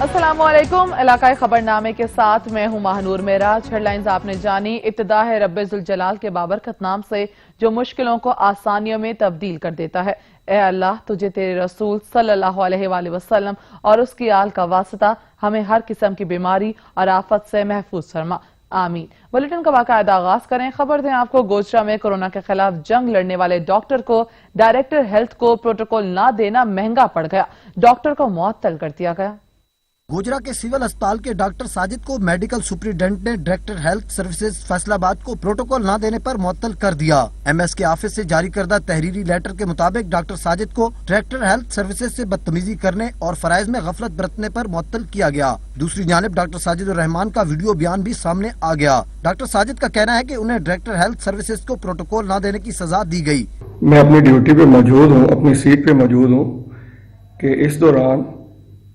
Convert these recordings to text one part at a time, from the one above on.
السلام علیکم، علاقائی خبرنامے کے ساتھ میں ہوں ماہنور معراج۔ ہیڈ لائنز آپ نے جانی۔ ابتدا ہے رب ذوالجلال کے بابرکت نام سے جو مشکلوں کو آسانیوں میں تبدیل کر دیتا ہے۔ اے اللہ، تجھے تیرے رسول صلی اللہ علیہ وآلہ وسلم اور اس کی آل کا واسطہ ہمیں ہر قسم کی بیماری اور آفت سے محفوظ فرما، آمین۔ بلیٹن کا باقاعدہ آغاز کریں۔ خبر دیں آپ کو، گوجرا میں کورونا کے خلاف جنگ لڑنے والے ڈاکٹر کو ڈائریکٹر ہیلتھ کو پروٹوکول نہ دینا مہنگا پڑ گیا، ڈاکٹر کو معطل کر دیا گیا۔ گوجرا کے سول اسپتال کے ڈاکٹر ساجد کو میڈیکل سپرنٹینڈنٹ نے ڈائریکٹر ہیلتھ سروسز فیصل آباد کو پروٹوکول نہ دینے پر معطل کر دیا۔ ایم ایس کے آفس سے جاری کردہ تحریری لیٹر کے مطابق ڈاکٹر ساجد کو ڈائریکٹر ہیلتھ سروسز سے بدتمیزی کرنے اور فرائض میں غفلت برتنے پر معطل کیا گیا۔ دوسری جانب ڈاکٹر ساجد الرحمان کا ویڈیو بیان بھی سامنے آ گیا۔ ڈاکٹر ساجد کا کہنا ہے کہ انہیں ڈائریکٹر ہیلتھ سروسز کو پروٹوکول نہ دینے کی سزا دی گئی۔ میں اپنی ڈیوٹی پہ موجود ہوں، اپنی سیٹ پہ موجود ہوں کہ اس دوران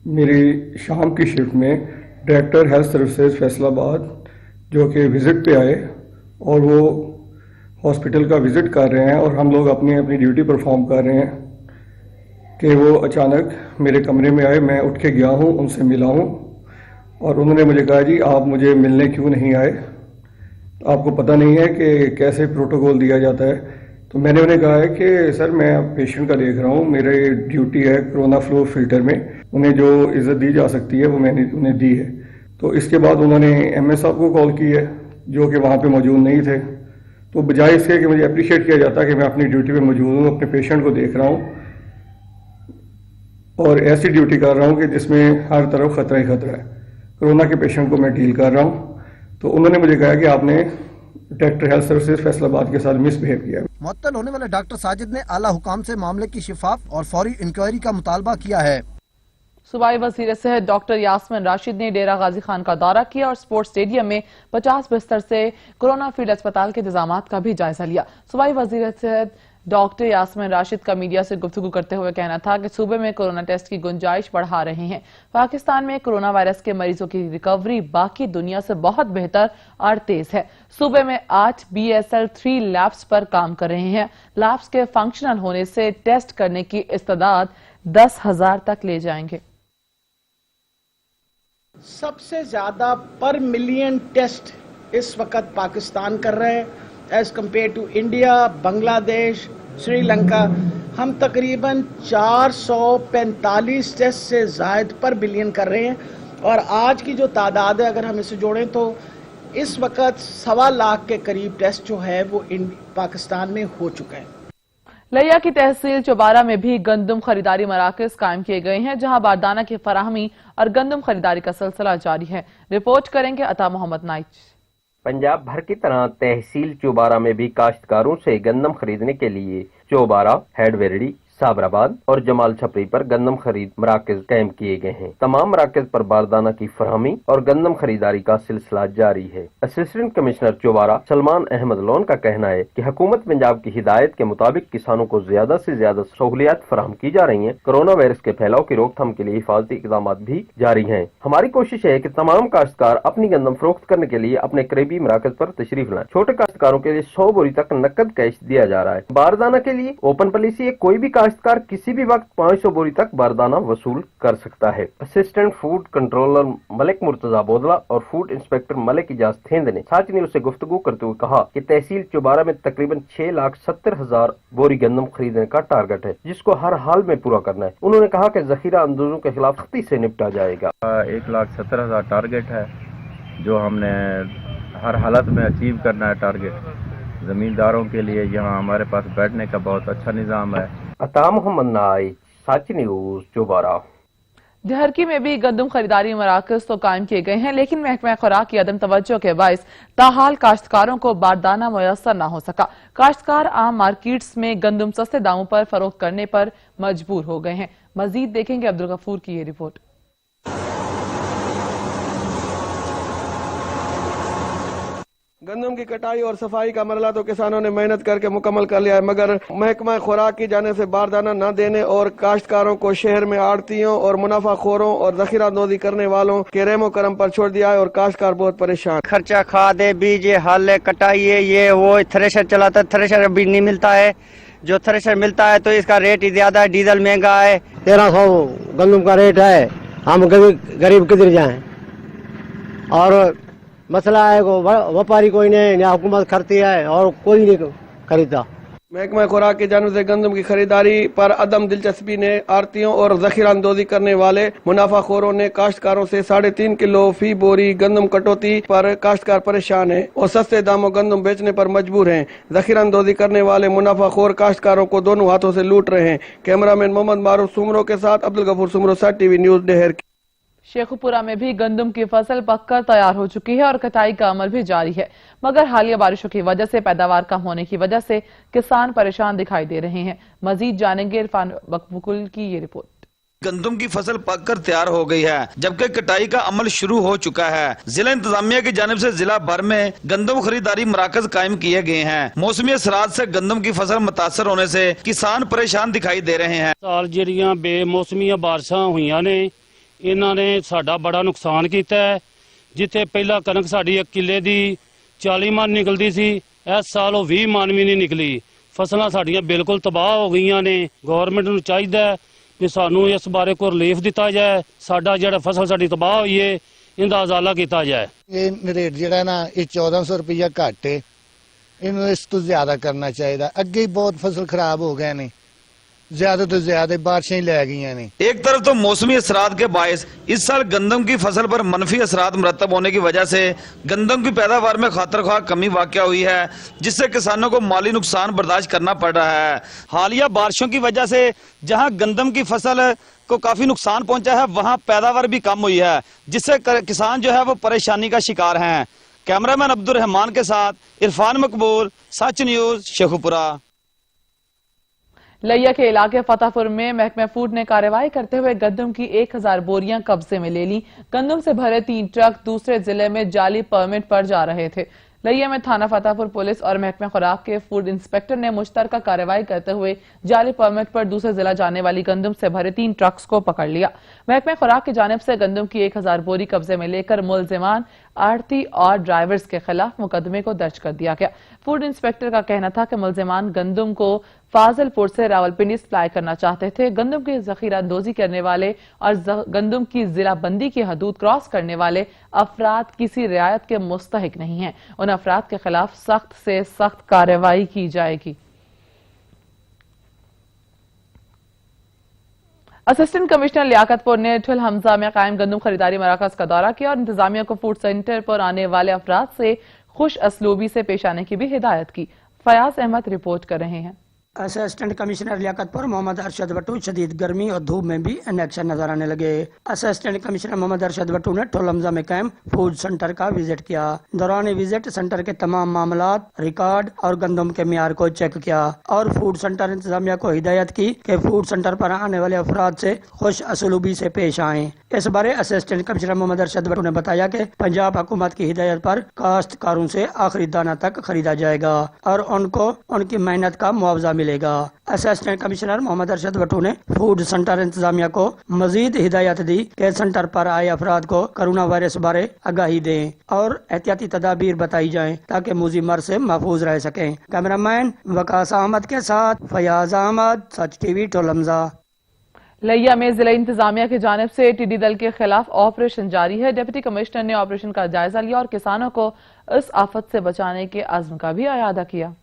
میری شام کی شفٹ میں ڈائریکٹر ہیلتھ سروسز فیصل آباد جو کہ وزٹ پہ آئے اور وہ ہاسپٹل کا وزٹ کر رہے ہیں اور ہم لوگ اپنی ڈیوٹی پرفارم کر رہے ہیں کہ وہ اچانک میرے کمرے میں آئے۔ میں اٹھ کے گیا ہوں، ان سے ملا ہوں اور انہوں نے مجھے کہا جی آپ مجھے ملنے کیوں نہیں آئے، آپ کو پتہ نہیں ہے کہ کیسے پروٹوکول دیا جاتا ہے؟ تو میں نے انہیں کہا ہے کہ سر میں پیشنٹ کا دیکھ رہا ہوں، میری ڈیوٹی ہے کرونا فلو فلٹر میں، انہیں جو عزت دی جا سکتی ہے وہ میں نے انہیں دی ہے۔ تو اس کے بعد انہوں نے ایم ایس صاحب کو کال کی ہے جو کہ وہاں پہ موجود نہیں تھے۔ تو بجائے اس کے کہ مجھے اپریشیٹ کیا جاتا کہ میں اپنی ڈیوٹی پہ موجود ہوں، اپنے پیشنٹ کو دیکھ رہا ہوں اور ایسی ڈیوٹی کر رہا ہوں کہ جس میں ہر طرف خطرہ ہی خطرہ ہے، کرونا کے پیشنٹ کو میں ڈیل کر رہا ہوں۔ تو انہوں نے مجھے کہا کہ آپ نے ڈائریکٹر ہیلتھ سروسز فیصل آباد کے ساتھ مس بہیو کیا۔ معطل ہونے والے ڈاکٹر ساجد نے اعلیٰ حکام سے معاملے کی شفاف اور فوری انکوائری کا مطالبہ کیا ہے۔ صوبائی وزیر صحت ڈاکٹر یاسمین راشد نے ڈیرہ غازی خان کا دورہ کیا اور سپورٹ اسٹیڈیم میں 50 بستر سے کورونا فیلڈ اسپتال کے انتظامات کا بھی جائزہ لیا۔ صوبائی وزیر صحت ڈاکٹر یاسمین راشد کا میڈیا سے گفتگو کرتے ہوئے کہنا تھا کہ صوبے میں کورونا ٹیسٹ کی گنجائش بڑھا رہے ہیں۔ پاکستان میں کورونا وائرس کے مریضوں کی ریکوری باقی دنیا سے بہت بہتر اور تیز ہے۔ صوبے میں 8 BSL-3 لیبس پر کام کر رہے ہیں۔ لیبس کے فنکشنل ہونے سے ٹیسٹ کرنے کی استعداد 10,000 تک لے جائیں گے۔ سب سے زیادہ پر ملین ٹیسٹ اس وقت پاکستان کر رہے ہیں ایز کمپیئر ٹو انڈیا، بنگلہ دیش، سری لنکا۔ ہم تقریباً 445 ٹیسٹ سے زائد پر بلین کر رہے ہیں اور آج کی جو تعداد ہے اگر ہم اسے جوڑیں تو اس وقت 1.25 لاکھ کے قریب ٹیسٹ جو ہے وہ پاکستان میں ہو چکا ہے۔ لیا کی تحصیل چوبارہ میں بھی گندم خریداری مراکز قائم کیے گئے ہیں جہاں باردانہ کی فراہمی اور گندم خریداری کا سلسلہ جاری ہے۔ رپورٹ کریں گے عطا محمد نائچ۔ پنجاب بھر کی طرح تحصیل چوبارہ میں بھی کاشتکاروں سے گندم خریدنے کے لیے چوبارہ، ہیڈ ویرڈی، صابر آباد اور جمال چھپری پر گندم خرید مراکز قائم کیے گئے ہیں۔ تمام مراکز پر باردانہ کی فراہمی اور گندم خریداری کا سلسلہ جاری ہے۔ اسسٹنٹ کمشنر چوبارہ سلمان احمد لون کا کہنا ہے کہ حکومت پنجاب کی ہدایت کے مطابق کسانوں کو زیادہ سے زیادہ سہولیات فراہم کی جا رہی ہیں۔ کورونا وائرس کے پھیلاؤ کی روک تھام کے لیے حفاظتی اقدامات بھی جاری ہیں۔ ہماری کوشش ہے کہ تمام کاشتکار اپنی گندم فروخت کرنے کے لیے اپنے قریبی مراکز پر تشریف لائیں۔ چھوٹے کاشتکاروں کے لیے 100 بوری تک نقد کیش دیا جا رہا ہے۔ باردانہ کے لیے اوپن پالیسی ہے، کوئی بھی کاشتکار کسی بھی وقت 500 بوری تک باردانہ وصول کر سکتا ہے۔ اسسٹنٹ فوڈ کنٹرولر ملک مرتضی بودلہ اور فوڈ انسپیکٹر ملک اجاز تھیند نے ساچ نیوز سے گفتگو کرتے ہوئے کہا کہ تحصیل چوبارہ میں تقریباً 6,70,000 بوری گندم خریدنے کا ٹارگٹ ہے جس کو ہر حال میں پورا کرنا ہے۔ انہوں نے کہا کہ ذخیرہ اندوزوں کے خلاف سختی سے نپٹا جائے گا۔ 1,70,000 ٹارگٹ ہے جو ہم نے ہر حالت میں اچیو کرنا ہے۔ ٹارگٹ زمینداروں کے لیے یہاں ہمارے پاس بیٹھنے کا بہت اچھا نظام ہے۔ عطا محمد نائچ، ساچ نیوز چوبارہ۔ دھرکی میں بھی گندم خریداری مراکز تو قائم کیے گئے ہیں لیکن محکمہ خوراک کی عدم توجہ کے باعث تاحال کاشتکاروں کو باردانہ میسر نہ ہو سکا۔ کاشتکار عام مارکیٹس میں گندم سستے داموں پر فروخت کرنے پر مجبور ہو گئے ہیں۔ مزید دیکھیں گے عبدالغفور کی یہ رپورٹ۔ گندم کی کٹائی اور صفائی کا مرحلہ تو کسانوں نے محنت کر کے مکمل کر لیا ہے، مگر محکمہ خوراک کی جانب سے باردانہ نہ دینے اور کاشتکاروں کو شہر میں آڑتیوں اور منافع خوروں اور ذخیرہ اندوزی کرنے والوں کے رحم و کرم پر چھوڑ دیا ہے اور کاشتکار بہت پریشان۔ خرچہ کھاد ہے، بیج ہے، ہل ہے، کٹائی ہے، یہ وہ تھریشر چلاتا ہے، تھریشر بھی نہیں ملتا ہے۔ جو تھریشر ملتا ہے تو اس کا ریٹ ہی زیادہ ہے، ڈیزل مہنگا ہے۔ 1300 گندم کا ریٹ ہے हम गरीब किधर जाएं। और मसला है को व्यापारी कोई नहीं, ना हुकूमत करती है और कोई नहीं खरीदता। महकमा खुराक की जानिब से गंदम की खरीदारी पर अदम दिलचस्पी ने आड़तियों और जखीरा अंदोजी करने वाले मुनाफाखोरों ने काश्तकारों से 3.5 किलो फी बोरी गंदम कटौती पर काश्तकार परेशान है और सस्ते दामों गंदम बेचने पर मजबूर हैं। जखीरा अंदोजी करने वाले मुनाफाखोर काश्तकारों को दोनों हाथों से लूट रहे हैं। कैमरामैन मोहम्मद मारूफ सुमरो के साथ अब्दुल गफूर सुमरो, साथ टीवी न्यूज डेहर। शेखुपुरा में भी गंदम की फसल पककर तैयार हो चुकी है और कटाई का अमल भी जारी है, मगर हालिया बारिशों की वजह से पैदावार कम होने की वजह से किसान परेशान दिखाई दे रहे हैं। मजीद जानेंगे इरफान बकबुकुल की ये रिपोर्ट। गंदम की फसल पककर तैयार हो गई है, जबकि कटाई का अमल शुरू हो चुका है। जिला इंतजामिया की जानिब से जिला भर में गंदम खरीदारी मराकज कायम किए गए हैं। मौसमी असरात से गंदम की फसल मुतासर होने से किसान परेशान दिखाई दे रहे हैं। साल ਜਿਹੜੀਆਂ ਬੇਮੌਸਮੀਆਂ ਬਾਰਿਸ਼ਾਂ ਹੋਈਆਂ ਨੇ, ਇਹਨਾਂ ਨੇ ਸਾਡਾ ਬੜਾ ਨੁਕਸਾਨ ਕੀਤਾ ਹੈ। ਜਿੱਥੇ ਪਹਿਲਾਂ ਕਣਕ ਸਾਡੀ 1 ਕਿੱਲੇ ਦੀ 40 ਮਣ ਨਿਕਲਦੀ ਸੀ, ਇਸ ਸਾਲ ਉਹ 20 ਮਣ ਵੀ ਨਹੀਂ ਨਿਕਲੀ। ਫਸਲਾਂ ਸਾਡੀਆਂ ਬਿਲਕੁਲ ਤਬਾਹ ਹੋ ਗਈਆਂ ਨੇ। ਗਵਰਨਮੈਂਟ ਨੂੰ ਚਾਹੀਦਾ ਹੈ ਕਿ ਸਾਨੂੰ ਇਸ ਬਾਰੇ ਕੋਈ ਰਿਲੀਫ ਦਿੱਤਾ ਜਾਏ। ਸਾਡਾ ਜਿਹੜਾ ਫਸਲ ਸਾਡੀ ਤਬਾਹ ਹੋਈ ਹੈ, ਇਹਦਾ ਉਜ਼ਾਲਾ ਕੀਤਾ ਜਾਏ। ਇਹ ਰੇਟ ਜਿਹੜਾ ਨਾ ਇਹ 1400 ਰੁਪਇਆ ਘੱਟ ਹੈ, ਇਹਨੂੰ ਇਸ ਤੋਂ ਜ਼ਿਆਦਾ ਕਰਨਾ ਚਾਹੀਦਾ। ਅੱਗੇ ਹੀ ਬਹੁਤ ਫਸਲ ਖਰਾਬ ਹੋ ਗਏ ਨੇ, ज्यादा तो ज्यादा बारिशें लै गई ने। एक तरफ तो मौसमी असरात के बायस इस साल गंदम की फसल पर मनफी असरात मुरतब होने की वजह से गंदम की पैदावार में खातरख्वाह कमी वाक़या हुई है, जिससे किसानों को माली नुकसान बर्दाश्त करना पड़ रहा है। हालिया बारिशों की वजह से जहां गंदम की फसल को काफी नुकसान पहुंचा है, वहां पैदावार भी कम हुई है, जिससे किसान जो है वो परेशानी का शिकार हैं। कैमरामैन अब्दुल रहमान के साथ इरफान मकबूल, सच न्यूज, शेखुपुरा। लिया के इलाके फतेहपुर में महकमा फूड ने कार्रवाई करते हुए गंदम की 1000 बोरियां कब्जे में ले ली। गंदम से भरे 3 ट्रक दूसरे जिले में जाली परमिट पर जा रहे थे। लिया में थाना फतेहपुर पुलिस और महकमा खुराक के फूड इंस्पेक्टर ने मुश्तरका कार्रवाई करते हुए जाली परमिट पर दूसरे जिला जाने वाली गंदम से भरे 3 ट्रक्स को पकड़ लिया। महकमा खुराक की जानिब से गंदम की 1000 बोरी कब्जे में लेकर मुलजिमान, आड़ती और ड्राइवर्स के खिलाफ मुकदमे को दर्ज कर दिया गया। फूड इंस्पेक्टर का कहना था कि मुलजिमान गंदम को फाजिलपुर से रावलपिंडी सप्लाई करना चाहते थे। गंदम की जखीरा अंदोजी करने वाले और गंदम की जिला बंदी की हदूद क्रॉस करने वाले अफराद किसी रियायत के मुस्तहिक नहीं हैं। उन अफराद के खिलाफ सख्त से सख्त कार्रवाई की जाएगी। असिस्टेंट कमिश्नर लियाकतपुर ने ठुल हमजा में कायम गंदम खरीदारी मराकज का दौरा किया और इंतजामिया को फूड सेंटर पर आने वाले अफराद से खुश असलूबी से पेश आने की भी हिदायत की। फयाज अहमद रिपोर्ट कर रहे हैं। असिस्टेंट कमिश्नर लियाकतपुर मोहम्मद अरशद भट्टू शदीद गर्मी और धूप में भी इनएक्शन नजर आने लगे। असिस्टेंट कमिश्नर मोहम्मद अरशद भट्टू ने ठुल हमजा में कायम फूड सेंटर का विजिट किया। दौरान विजिट सेंटर के तमाम मामलात, रिकॉर्ड और गंदम के मियार को चेक किया और फूड सेंटर इंतजामिया को हिदायत की कि फूड सेंटर पर आने वाले अफराद से खुश असलूबी से पेश आए। इस बारे असिस्टेंट कमिश्नर मोहम्मद अरशद भट्टू ने बताया कि पंजाब हुकूमत की हिदायत पर काश्तकारों से आखिरी दाना तक खरीदा जाएगा और उनको उनकी मेहनत का मुआवजा मिलेगा। असिस्टेंट कमिश्नर मोहम्मद अरशद भट्टू ने फूड सेंटर इंतजामिया को मजीद हिदायत दी कि सेंटर पर आए अफराद को कोरोना वायरस बारे आगाही दें और एहतियाती तदाबीर बताई जाएं ताकि मूजी मर से महफूज रह सकें। कैमरामैन वकास अहमद के साथ फयाज अहमद, सच टीवी, ठुल हमजा। लिया में जिला इंतजामिया की जानिब से टिड्डी दल के खिलाफ ऑपरेशन जारी है। डिप्टी कमिश्नर ने ऑपरेशन का जायजा लिया और किसानों को इस आफत से बचाने के अज़्म का भी अयादा किया।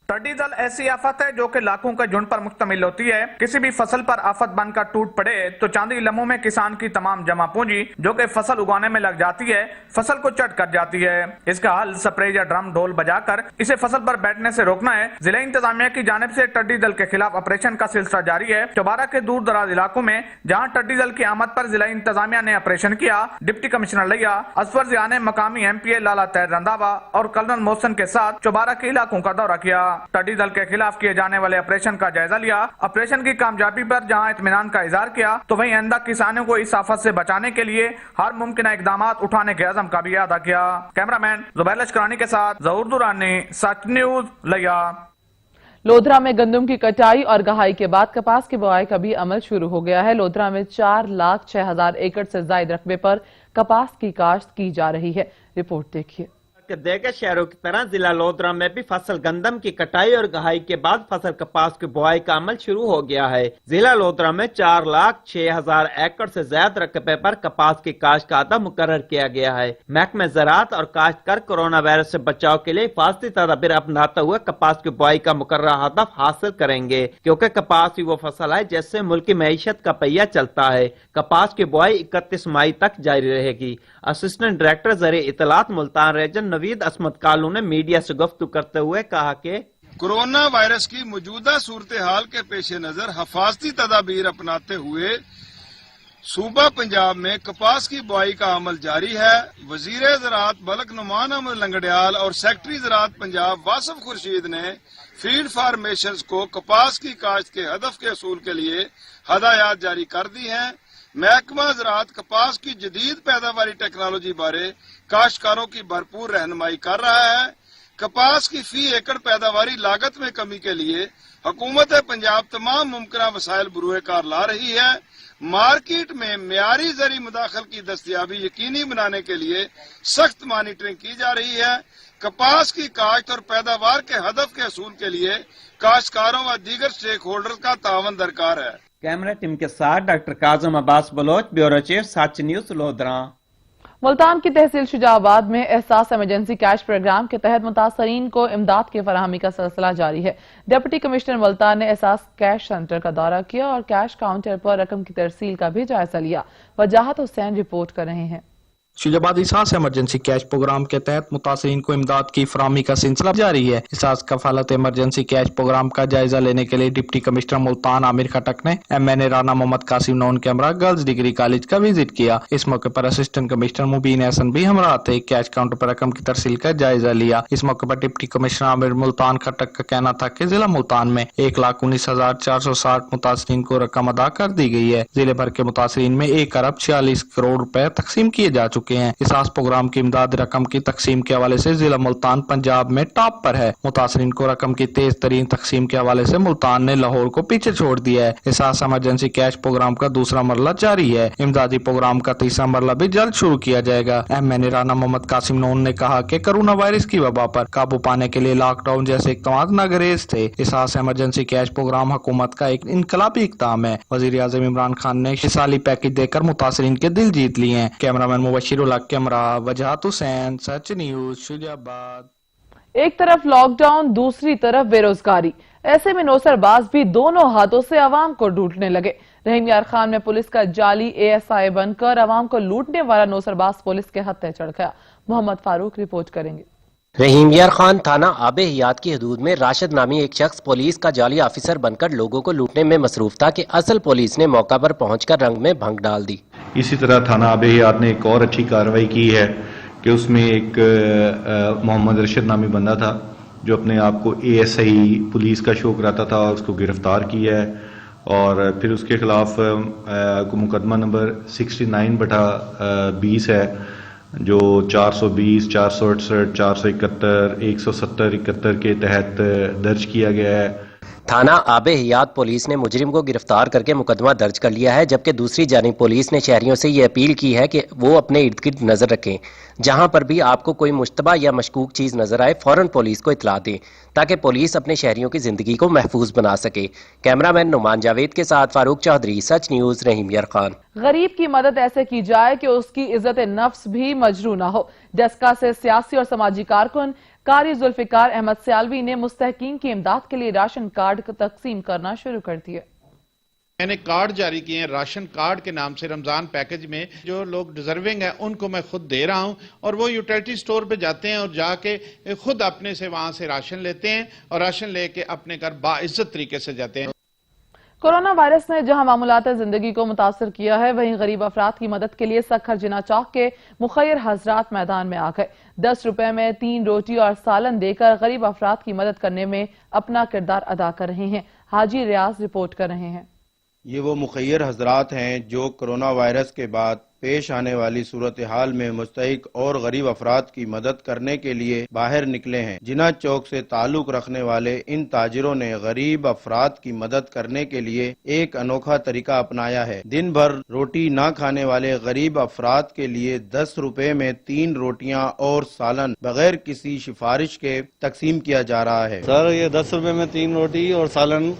टिड्डी दल ऐसी आफत है जो कि लाखों के झुंड पर मुश्तमिल होती है। किसी भी फसल पर आफत बनकर टूट पड़े तो चांदी लम्हों में किसान की तमाम जमा पूंजी जो कि फसल उगाने में लग जाती है, फसल को चट कर जाती है। इसका हल स्प्रे या ड्रम ढोल बजाकर इसे फसल पर बैठने से रोकना है। जिला इंतजामिया की जानिब से टिड्डी दल के खिलाफ ऑपरेशन का सिलसिला जारी है। चौबारा के दूर दराज इलाकों में जहाँ टिड्डी दल की आमद पर जिला इंतजामिया ने ऑपरेशन किया, डिप्टी कमिश्नर लिया असफर जिया ने मकामी MPA लाला तैर रंधावा और कर्नल मोहसन के साथ चौबारा के इलाकों का दौरा किया। टिड्डी दल के खिलाफ किए जाने वाले ऑपरेशन का जायजा लिया। ऑपरेशन की कामयाबी पर जहां इत्मीनान का इजहार किया तो वहीं आइंदा किसानों को इस आफत से बचाने के लिए हर मुमकिन इकदाम उठाने के अज़म का भी अदा किया। कैमरामैन जुबैर लश्करानी के साथ जहूर दुरानी, सच न्यूज, लिया। लोधरा में गंदम की कटाई और गहाई के बाद कपास की बुआई का भी अमल शुरू हो गया है। लोधरा में 4,06,000 एकड़ से ज्यादा रकबे पर कपास की काश्त की जा रही है। रिपोर्ट देखिए। کے دیگر شہروں کی طرح ضلع لودھرا میں بھی فصل گندم کی کٹائی اور گہائی کے بعد فصل کپاس کی بوائی کا عمل شروع ہو گیا ہے۔ ضلع لودھرا میں 4,06,000 ایکڑ سے زیادہ رقبے پر کپاس کی کاشت کا عہدہ مقرر کیا گیا ہے۔ محکمہ زراعت اور کاشتکار کورونا وائرس سے بچاؤ کے لیے حفاظتی تدابیر اپناتے ہوئے کپاس کی بوائی کا مقررہ ہدف حاصل کریں گے، کیونکہ کپاس ہی وہ فصل ہے جس سے ملک کی معیشت کا پہیہ چلتا ہے۔ کپاس کی بوائی 31 مئی تک جاری رہے گی۔ اسسٹنٹ ڈائریکٹر زرعی اطلاعات ملتان ریجن نوید عصمت کالو نے میڈیا سے گفتگو کرتے ہوئے کہا کہ کورونا وائرس کی موجودہ صورتحال کے پیش نظر حفاظتی تدابیر اپناتے ہوئے صوبہ پنجاب میں کپاس کی بوائی کا عمل جاری ہے۔ وزیر زراعت ملک نعمان احمد لنگڑیال اور سیکٹری زراعت پنجاب واصف خورشید نے فیلڈ فارمیشنز کو کپاس کی کاشت کے ہدف کے حصول کے لیے ہدایات جاری کر دی ہیں۔ محکمہ زراعت کپاس کی جدید پیداواری ٹیکنالوجی بارے کاشتکاروں کی بھرپور رہنمائی کر رہا ہے۔ کپاس کی فی ایکڑ پیداواری لاگت میں کمی کے لیے حکومت پنجاب تمام ممکنہ وسائل بروئے کار لا رہی ہے۔ مارکیٹ میں معیاری زرعی مداخل کی دستیابی یقینی بنانے کے لیے سخت مانیٹرنگ کی جا رہی ہے۔ کپاس کی کاشت اور پیداوار کے ہدف کے حصول کے لیے کاشتکاروں و دیگر سٹیک ہولڈرز کا تعاون درکار ہے۔ کیمرہ ٹیم کے ساتھ ڈاکٹر کاظم عباس بلوچ، بیورو چیف، سچ نیوز، لودھرا۔ ملتان کی تحصیل شجاع آباد میں احساس ایمرجنسی کیش پروگرام کے تحت متاثرین کو امداد کی فراہمی کا سلسلہ جاری ہے۔ ڈپٹی کمشنر ملتان نے احساس کیش سینٹر کا دورہ کیا اور کیش کاؤنٹر پر رقم کی ترسیل کا بھی جائزہ لیا۔ وجاہت حسین رپورٹ کر رہے ہیں۔ شجاع آباد احساس ایمرجنسی کیش پروگرام کے تحت متاثرین کو امداد کی فراہمی کا سلسلہ جاری ہے۔ احساس کفالت ایمرجنسی کیش پروگرام کا جائزہ لینے کے لیے ڈپٹی کمشنر ملتان عامر خٹک نے MN رانا محمد قاسم نون کیمرہ گرلز ڈگری کالج کا وزٹ کیا۔ اس موقع پر اسسٹنٹ کمشنر مبین احسن بھی ہمراہ تھے۔ کیش کاؤنٹر پر رقم کی ترسیل کا جائزہ لیا۔ اس موقع پر ڈپٹی کمشنر عامر ملتان خٹک کا کہنا تھا کہ ضلع ملتان میں 1,19,460 متاثرین کو رقم ادا کر دی گئی ہے۔ ضلع بھر کے متاثرین میں 1,46 کروڑ روپے تقسیم کیے جا چکے ہیں۔ احساس پروگرام کی امداد رقم کی تقسیم کے حوالے سے ضلع ملتان پنجاب میں ٹاپ پر ہے۔ متاثرین کو رقم کی تیز ترین تقسیم کے حوالے سے ملتان نے لاہور کو پیچھے چھوڑ دیا ہے۔ احساس ایمرجنسی کیش پروگرام کا دوسرا مرحلہ جاری ہے۔ امدادی پروگرام کا تیسرا مرحلہ بھی جلد شروع کیا جائے گا۔ MN رانا محمد قاسم نون نے کہا کہ کورونا وائرس کی وبا پر قابو پانے کے لیے لاک ڈاؤن جیسے اقدامات ناگزیر تھے۔ احساس ایمرجنسی کیش پروگرام حکومت کا ایک انقلابی اقدام ہے۔ وزیر اعظم عمران خان نے مثالی پیکج دے کر متاثرین کے دل جیت لیے ہیں۔ کیمرامین مبشر الحق کیمرہ وجاہت حسین، سچ نیوز، شجاع آباد۔ ایک طرف لاک ڈاؤن، دوسری طرف بے روزگاری، ایسے میں نوسر باز بھی دونوں ہاتھوں سے عوام کو لوٹنے لگے۔ رحیم یار خان میں پولیس کا جعلی ASI بن کر عوام کو لوٹنے والا نوسر باز پولیس کے ہتھے چڑھ گیا۔ محمد فاروق رپورٹ کریں گے۔ رحیم یار خان تھانہ آب حیات کی حدود میں راشد نامی ایک شخص پولیس کا جعلی آفیسر بن کر لوگوں کو لوٹنے میں مصروف تھا کہ اصل پولیس نے موقع پر پہنچ کر رنگ میں بھنگ ڈال دی۔ اسی طرح تھانہ آب حیات نے ایک اور اچھی کارروائی کی ہے کہ اس میں ایک محمد رشید نامی بندہ تھا جو اپنے آپ کو ASI پولیس کا شو کراتا تھا اور اس کو گرفتار کیا ہے، اور پھر اس کے خلاف مقدمہ نمبر 69/20 ہے جو 420، 468، 471، 170، 71 کے تحت درج کیا گیا ہے۔ تھانہ آب حیات پولیس نے مجرم کو گرفتار کر کے مقدمہ درج کر لیا ہے، جبکہ دوسری جانب پولیس نے شہریوں سے یہ اپیل کی ہے کہ وہ اپنے ارد گرد نظر رکھیں۔ جہاں پر بھی آپ کو کوئی مشتبہ یا مشکوک چیز نظر آئے فوراً پولیس کو اطلاع دیں تاکہ پولیس اپنے شہریوں کی زندگی کو محفوظ بنا سکے۔ کیمرامین نعمان جاوید کے ساتھ فاروق چودھری، سچ نیوز، رحیم یار خان۔ غریب کی مدد ایسے کی جائے کہ اس کی عزت نفس بھی مجروح نہ ہو۔ ڈیسکا سے سیاسی اور سماجی کارکن قاری ذوالفقار احمد سیالوی نے مستحقین کی امداد کے لیے راشن کارڈ تقسیم کرنا شروع کر دیے۔ میں نے کارڈ جاری کیے ہیں راشن کارڈ کے نام سے رمضان پیکج میں، جو لوگ ڈیزرونگ ہیں ان کو میں خود دے رہا ہوں، اور وہ یوٹیلٹی سٹور پہ جاتے ہیں اور جا کے خود اپنے سے وہاں سے راشن لیتے ہیں اور راشن لے کے اپنے گھر باعزت طریقے سے جاتے ہیں۔ کورونا وائرس نے جہاں معمولات زندگی کو متاثر کیا ہے، وہیں غریب افراد کی مدد کے لیے سکھر جنا چوک کے مخیر حضرات میدان میں آ گئے۔ 10 روپے میں 3 روٹی اور سالن دے کر غریب افراد کی مدد کرنے میں اپنا کردار ادا کر رہے ہیں۔ حاجی ریاض رپورٹ کر رہے ہیں۔ یہ وہ مخیر حضرات ہیں جو کرونا وائرس کے بعد پیش آنے والی صورتحال میں مستحق اور غریب افراد کی مدد کرنے کے لیے باہر نکلے ہیں۔ جناح چوک سے تعلق رکھنے والے ان تاجروں نے غریب افراد کی مدد کرنے کے لیے ایک انوکھا طریقہ اپنایا ہے۔ دن بھر روٹی نہ کھانے والے غریب افراد کے لیے 10 روپے میں 3 روٹیاں اور سالن بغیر کسی سفارش کے تقسیم کیا جا رہا ہے۔ سر یہ 10 روپے میں 3 روٹی اور سالن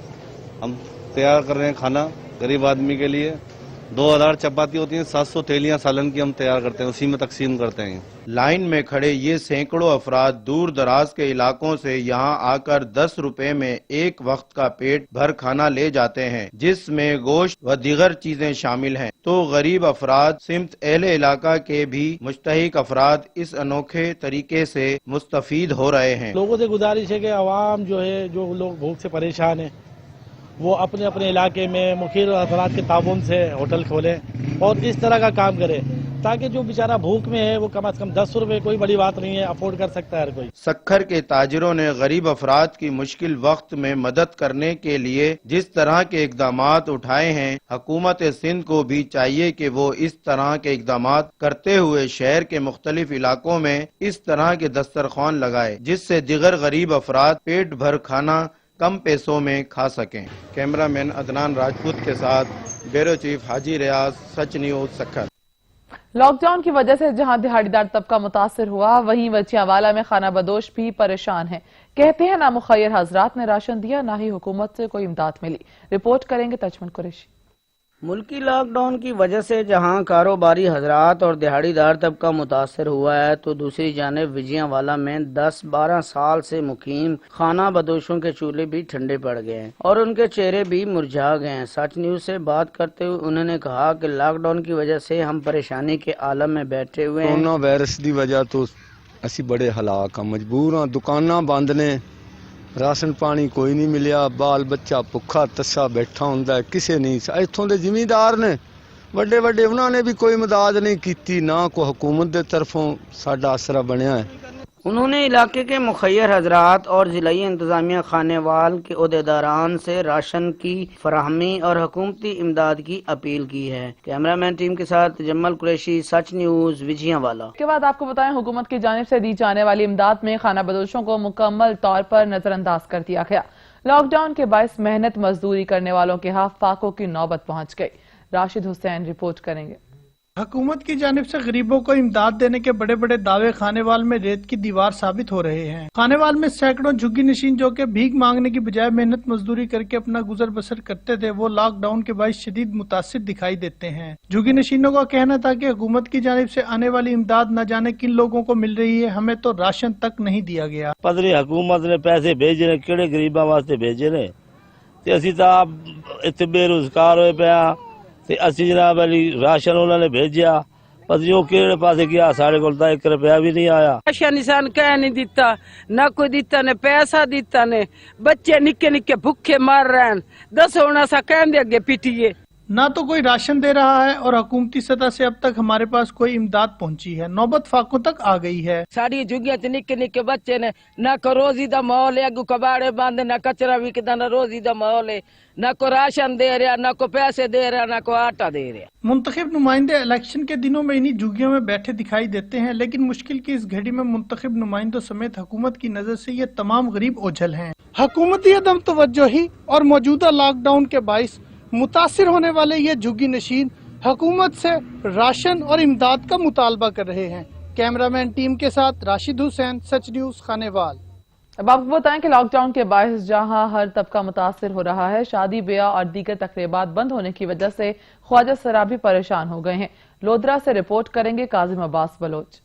ہم تیار کر رہے ہیں، کھانا غریب آدمی کے لیے 2000 چپاتی ہوتی ہیں، 700 تھیلیاں سالن کی ہم تیار کرتے ہیں، اسی میں تقسیم کرتے ہیں۔ لائن میں کھڑے یہ سینکڑوں افراد دور دراز کے علاقوں سے یہاں آ کر 10 روپے میں ایک وقت کا پیٹ بھر کھانا لے جاتے ہیں، جس میں گوشت و دیگر چیزیں شامل ہیں۔ تو غریب افراد سمت اہل علاقہ کے بھی مستحق افراد اس انوکھے طریقے سے مستفید ہو رہے ہیں۔ لوگوں سے گزارش ہے کہ عوام جو ہے، جو لوگ بھوک سے پریشان ہیں، وہ اپنے اپنے علاقے میں مخیر افراد کے تعاون سے ہوٹل کھولیں اور اس طرح کا کام کریں تاکہ جو بیچارہ بھوک میں ہے وہ کم از کم 10 روپے کوئی بڑی بات نہیں ہے، افورڈ کر سکتا ہے ہر کوئی۔ سکھر کے تاجروں نے غریب افراد کی مشکل وقت میں مدد کرنے کے لیے جس طرح کے اقدامات اٹھائے ہیں، حکومت سندھ کو بھی چاہیے کہ وہ اس طرح کے اقدامات کرتے ہوئے شہر کے مختلف علاقوں میں اس طرح کے دسترخوان لگائے، جس سے دیگر غریب افراد پیٹ بھر کھانا کم پیسوں میں کھا سکیں۔ کیمرہ مین عدنان راجپوت کے ساتھ بیورو چیف حاجی ریاض، سچ نیوز، سکھر۔ لاک ڈاؤن کی وجہ سے جہاں دہاڑی دار طبقہ متاثر ہوا، وہیں وچیاں والا میں خانہ بدوش بھی پریشان ہیں۔ کہتے ہیں نہ مخیر حضرات نے راشن دیا، نہ ہی حکومت سے کوئی امداد ملی۔ رپورٹ کریں گے تجمل قریشی۔ ملکی لاک ڈاؤن کی وجہ سے جہاں کاروباری حضرات اور دہاڑی دار طبقہ متاثر ہوا ہے، تو دوسری جانب وجیاں والا میں 10-12 سال سے مقیم خانہ بدوشوں کے چولہے بھی ٹھنڈے پڑ گئے ہیں اور ان کے چہرے بھی مرجھا گئے ہیں۔ سچ نیوز سے بات کرتے ہوئے انہوں نے کہا کہ لاک ڈاؤن کی وجہ سے ہم پریشانی کے عالم میں بیٹھے ہوئے ہیں۔ کورونا وائرس دی وجہ تو اسی بڑے ہلاک ہاں، مجبور ہاں، دکاناں بند نے، راشن پانی کوئی نہیں ملیا، بال بچہ بھکھا تسا بیٹھا ہوندا ہے، کسے نہیں۔ اتھوں دے زمیندار نے وڈے وڈے انہوں نے بھی کوئی مدد نہیں کیتی، نہ کوئی حکومت دے طرفوں ساڈا آسرا بنیا ہے۔ انہوں نے علاقے کے مخیر حضرات اور ضلعی انتظامیہ خانیوال کے عہدیداران سے راشن کی فراہمی اور حکومتی امداد کی اپیل کی ہے۔ کیمرہ مین ٹیم کے ساتھ تجمل قریشی، سچ نیوز، وجیاں والا۔ اس کے بعد آپ کو بتائیں حکومت کی جانب سے دی جانے والی امداد میں خانہ بدوشوں کو مکمل طور پر نظر انداز کر دیا گیا۔ لاک ڈاؤن کے باعث محنت مزدوری کرنے والوں کے ہاں فاقوں کی نوبت پہنچ گئی۔ راشد حسین رپورٹ کریں گے۔ حکومت کی جانب سے غریبوں کو امداد دینے کے بڑے بڑے دعوے خانیوال میں ریت کی دیوار ثابت ہو رہے ہیں۔ خانیوال میں سینکڑوں جھگی نشین جو کہ بھیک مانگنے کی بجائے محنت مزدوری کر کے اپنا گزر بسر کرتے تھے، وہ لاک ڈاؤن کے باعث شدید متاثر دکھائی دیتے ہیں۔ جھگی نشینوں کا کہنا تھا کہ حکومت کی جانب سے آنے والی امداد نہ جانے کن لوگوں کو مل رہی ہے، ہمیں تو راشن تک نہیں دیا گیا۔ پتری حکومت نے پیسے بھیجے نے کہڑے غریباں واسطے بھیجے نے، تے اسی تو آپ اتنے بے روزگار ہوئے پیا، تے اسی جناب علی راشن انہوں نے بھیجیا، پتریوں کہڑے پاسے گیا، سارے کو 1 روپیہ بھی نہیں آیا۔ راشن نشان کہہ نہیں دیتا، نہ کوئی دیتا نے پیسہ دیتا نے، بچے نکے نکے بھوکے مار رہے ہیں، 10 ہونا سا کہن دے اگے پیٹیے۔ نہ تو کوئی راشن دے رہا ہے اور حکومتی سطح سے اب تک ہمارے پاس کوئی امداد پہنچی ہے، نوبت فاقوں تک آ گئی ہے۔ ساری جھگیاں چ نکے نکے بچے نے، نہ کو روزی دا ماحول ہے، اگو کباڑے باندھے، نہ کچرا وکدا، نہ روزی دا ماحول ہے، نہ کو راشن دے رہا، نہ کو پیسے دے رہا، نہ کو آٹا دے رہا۔ منتخب نمائندے الیکشن کے دنوں میں انہی جھگیوں میں بیٹھے دکھائی دیتے ہیں، لیکن مشکل کی اس گھڑی میں منتخب نمائندوں سمیت حکومت کی نظر سے یہ تمام غریب اوجھل ہیں۔ حکومتی عدم توجہی اور موجودہ لاک ڈاؤن کے باعث متاثر ہونے والے یہ جھگی نشین حکومت سے راشن اور امداد کا مطالبہ کر رہے ہیں۔ کیمرہ مین ٹیم کے ساتھ راشد حسین، سچ نیوز، خانیوال۔ اب آپ کو بتائیں کہ لاک ڈاؤن کے باعث جہاں ہر طبقہ متاثر ہو رہا ہے، شادی بیاہ اور دیگر تقریبات بند ہونے کی وجہ سے خواجہ سرا بھی پریشان ہو گئے ہیں۔ لودھرا سے رپورٹ کریں گے کاظم عباس بلوچ۔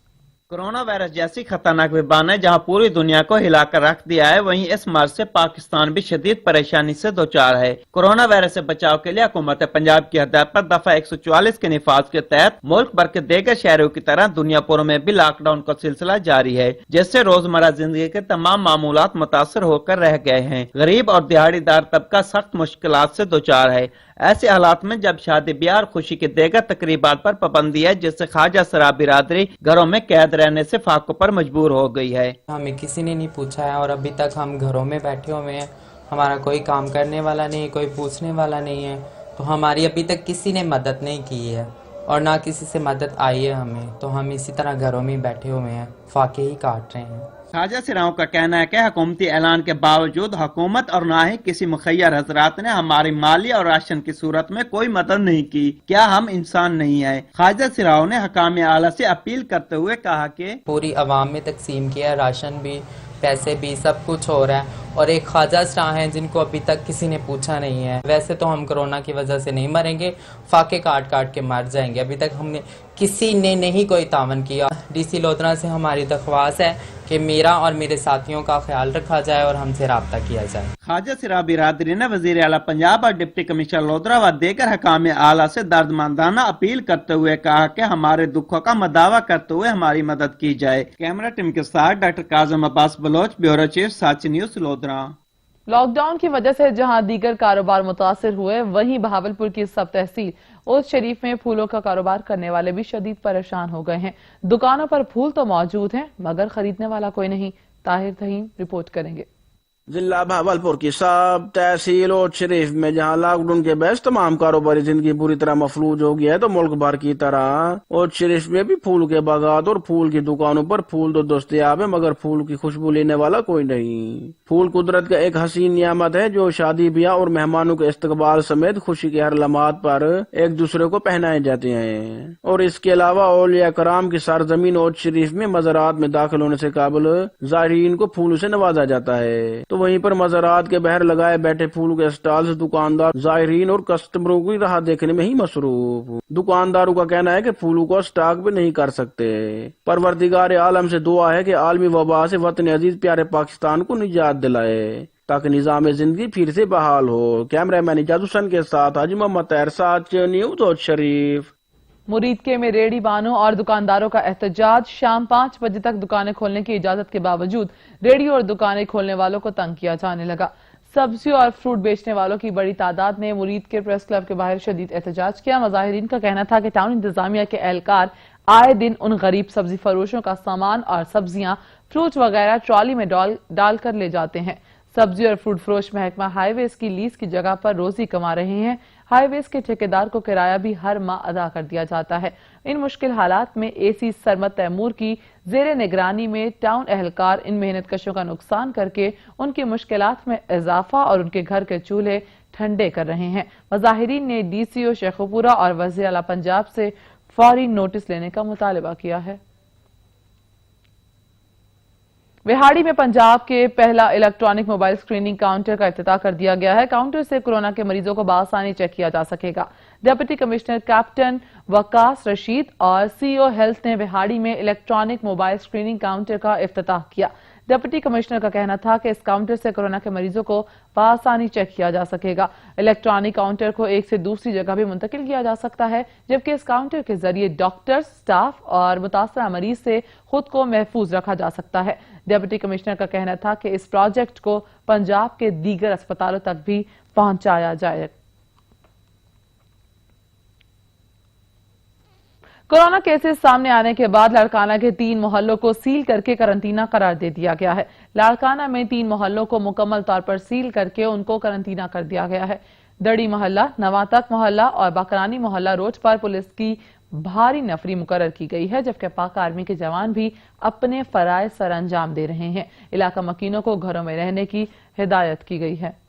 کورونا وائرس جیسی خطرناک وبا نے جہاں پوری دنیا کو ہلا کر رکھ دیا ہے، وہیں اس مرض سے پاکستان بھی شدید پریشانی سے دوچار ہے۔ کورونا وائرس سے بچاؤ کے لیے حکومت پنجاب کی ہدایت پر دفعہ 144 کے نفاذ کے تحت ملک بھر کے دیگر شہروں کی طرح دنیا پور میں بھی لاک ڈاؤن کا سلسلہ جاری ہے، جس سے روزمرہ زندگی کے تمام معمولات متاثر ہو کر رہ گئے ہیں۔ غریب اور دہاڑی دار طبقہ سخت مشکلات سے دوچار ہے۔ ایسے حالات میں جب شادی بیاہ اور خوشی کی دیگر تقریبات پر پابندی ہے، جس سے خواجہ سرا برادری گھروں میں قید رہنے سے فاقوں پر مجبور ہو گئی ہے۔ ہمیں کسی نے نہیں پوچھا ہے اور ابھی تک ہم گھروں میں بیٹھے ہوئے ہیں، ہمارا کوئی کام کرنے والا نہیں، کوئی پوچھنے والا نہیں ہے، तो हमारी अभी तक किसी ने मदद नहीं की है और ना किसी से मदद आई है हमें, तो हम इसी तरह घरों में बैठे हुए हैं, फाके ही काट रहे हैं। ख्वाजा सिराओं का कहना है कि हुकूमती ऐलान के बावजूद हुकूमत और ना ही किसी मुखैर हजरात ने हमारी माली और राशन की सूरत में कोई मदद नहीं की। क्या हम इंसान नहीं है? ख्वाजा सिराओं ने हकाम आला से अपील करते हुए कहा कि पूरी आवाम में तकसीम किया है, राशन भी, पैसे भी, सब कुछ हो रहा है और एक ख्वाजा सिरा हैं जिनको अभी तक किसी ने पूछा नहीं है। वैसे तो हम कोरोना की वजह से नहीं मरेंगे, फाके काट काट के मर जाएंगे। अभी तक हमने किसी ने नहीं कोई तावन किया। डीसी लोधरा से हमारी दरख्वास्त है कि मेरा और मेरे साथियों का ख्याल रखा जाए और हमसे राब्ता किया जाए। ख्वाजा सिरा बिरादरी ने वजीर आला पंजाब और डिप्टी कमिश्नर लोधरा व देकर हकाम आला से दर्दमंदाना अपील करते हुए कहा कि हमारे दुखों का मदावा करते हुए हमारी मदद की जाए। कैमरा टीम के साथ doctor काजम Abbas Bloch, bureau chief, साची न्यूज, लोधरा। लॉकडाउन की वजह से जहां दीगर कारोबार मुतासिर हुए, वहीं बहावलपुर की सब तहसील उस शरीफ में फूलों का कारोबार करने वाले भी शदीद परेशान हो गए हैं। दुकानों पर फूल तो मौजूद हैं मगर खरीदने वाला कोई नहीं। ताहिर तहीम रिपोर्ट करेंगे। जिला बहावलपुर की सब तहसील और शरीफ में जहां लॉकडाउन के बहस तमाम कारोबारी जिंदगी पूरी तरह मफलूज हो गया है, तो मुल्क भर की तरह और शरीफ में भी फूल के बागात और फूल की दुकानों पर फूल तो दस्तयाब है मगर फूल की खुशबू लेने वाला कोई नहीं। फूल कुदरत का एक हसीन नियामत है जो शादी ब्याह और मेहमानों के इस्तकबाल समेत खुशी के हर लम्हात पर एक दूसरे को पहनाए जाते हैं। और इसके अलावा औलिया कराम की सरजमीन और शरीफ में मज़ारात में दाखिल होने से काबिल ज़ायरीन को फूलों से नवाजा जाता है। तो वहीं पर मज़ारात के बहर लगाए बैठे फूल के स्टॉल से दुकानदार ज़ायरीन और कस्टमरों की राह देखने में ही मसरूफ। दुकानदारों का कहना है कि फूलों को स्टॉक भी नहीं कर सकते। परवरदिगार आलम से दुआ है कि आलमी वबा से वतन अजीज प्यारे पाकिस्तान को निजात दिलाए ताकि निजाम जिंदगी फिर से बहाल हो। कैमरामैन इजाज हुसैन के साथ हाजी मोहम्मद तैर, साच न्यूज और शरीफ। मुरीदके में रेहड़ी बानों और दुकानदारों का एहतजाज। शाम 5 बजे तक दुकानें खोलने की इजाजत के बावजूद रेहड़ी और दुकानें खोलने वालों को तंग किया जाने लगा। सब्जी और फ्रूट बेचने वालों की बड़ी तादाद ने मुरीद के प्रेस क्लब के बाहर शदीद एहतजाज किया। मुजाहिरीन का कहना था कि टाउन इंतजामिया के एहलकार आए दिन उन गरीब सब्जी फरोशों का सामान और सब्जियां, फ्रूट वगैरह ट्रॉली में डाल कर ले जाते हैं। सब्जी और फ्रूट फरोश महकमा हाईवेज की लीज की जगह पर रोजी कमा रहे हैं। हाईवेज के ठेकेदार को किराया भी हर माह अदा कर दिया जाता है। इन मुश्किल हालात में एसी सरमद तैमूर की जेर निगरानी में टाउन एहलकार इन मेहनत कशों का नुकसान करके उनकी मुश्किलात में इजाफा और उनके घर के चूल्हे ठंडे कर रहे हैं। मुजाहिरीन ने डीसीओ शेखुपुरा और वज़ीर आला पंजाब से फौरी नोटिस लेने का मुतालबा किया है। विहाड़ी में पंजाब के पहला इलेक्ट्रॉनिक मोबाइल स्क्रीनिंग काउंटर का इफ्तिताह कर दिया गया है। काउंटर से कोरोना के मरीजों को बआसानी चेक किया जा सकेगा। Deputy commissioner captain Waqas Rashid और सीईओ हेल्थ ने विहाड़ी में इलेक्ट्रॉनिक मोबाइल स्क्रीनिंग काउंटर का इफ्तिताह किया। डिप्टी कमिश्नर का कहना था कि इस काउंटर से कोरोना के मरीजों को बआसानी चेक किया जा सकेगा। इलेक्ट्रॉनिक काउंटर को एक से दूसरी जगह भी मुंतकिल किया जा सकता है, जबकि इस काउंटर के जरिए डॉक्टर्स, स्टाफ और मुतासरा मरीज से खुद को महफूज रखा जा सकता है। डिप्टी कमिश्नर का कहना था कि इस प्रोजेक्ट को पंजाब के दीगर अस्पतालों तक भी पहुंचाया जाए। कोरोना केसेस सामने आने के बाद लाड़काना के 3 मोहल्लों को सील करके करंटीना करार दे दिया गया है। लाड़काना में 3 मोहल्लों को मुकम्मल तौर पर सील करके उनको करंटीना कर दिया गया है। दड़ी मोहल्ला, नवातक मोहल्ला और बकरानी मोहल्ला रोड पर पुलिस की भारी नफरी मुकर्रर की गई है, जबकि पाक आर्मी के जवान भी अपने फराइज सर अंजाम दे रहे हैं। इलाका मकीनों को घरों में रहने की हिदायत की गई है।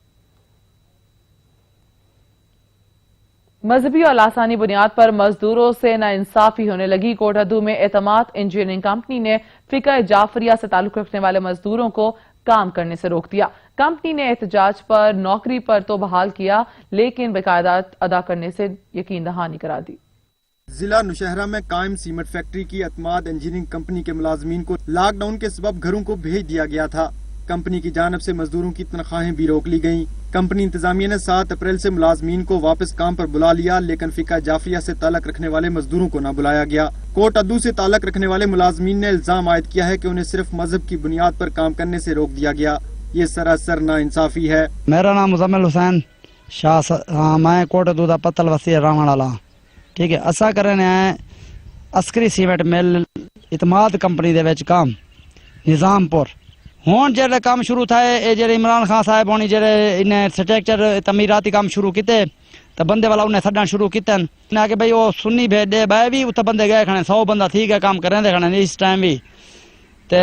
मजहबी और लासानी बुनियाद पर मजदूरों से नाइंसाफी होने लगी। कोटअदू में एतमाद इंजीनियरिंग कंपनी ने फिका जाफरिया से ताल्लुक रखने वाले मजदूरों को काम करने से रोक दिया। कंपनी ने एहतजाज पर नौकरी पर तो बहाल किया, लेकिन बकायदा अदा करने से यकीन दहानी करा दी। जिला नौशहरा में कायम सीमेंट फैक्ट्री की एतमाद इंजीनियरिंग कंपनी के मुलाजमीन को लॉकडाउन के सबब घरों को भेज दिया गया था। कंपनी की जानिब से मजदूरों की तनख्वाहें भी रोक ली गयी। कंपनी इंतजामिया ने 7 अप्रैल से मुलाजमीन को वापस काम पर बुला लिया, लेकिन फिका जाफरिया से ताल्लुक रखने वाले मजदूरों को न बुलाया गया। कोटअदू से ताल्लुक रखने वाले मुलाजमीन ने इल्जाम आयद किया है कि उन्हें सिर्फ मजहब की बुनियाद पर काम करने से रोक दिया गया। ये सरासर नाइंसाफी है। मेरा नाम मुजम्मिल हुसैन शाह, मैं कोटअदू दा पत्तल वसी रहने वाला। ठीक है, असा करने अस्करी सीमेंट मिल इतमाद कंपनी दे विच काम निजामपुर। हुण जेड़े काम शुरू था, ये जेड़े इमरान खान साहब होनी जेड़े इन्हें स्ट्रक्चर तमीराती काम शुरू किते, तो बंदे वाला उन्हें छड़ना शुरू किया ना कि भाई वो सुन्नी भेज दे बह भी उत्ते बंदे गए खड़े 100 बंदा ठीक है काम करें खड़े इस टाइम भी ते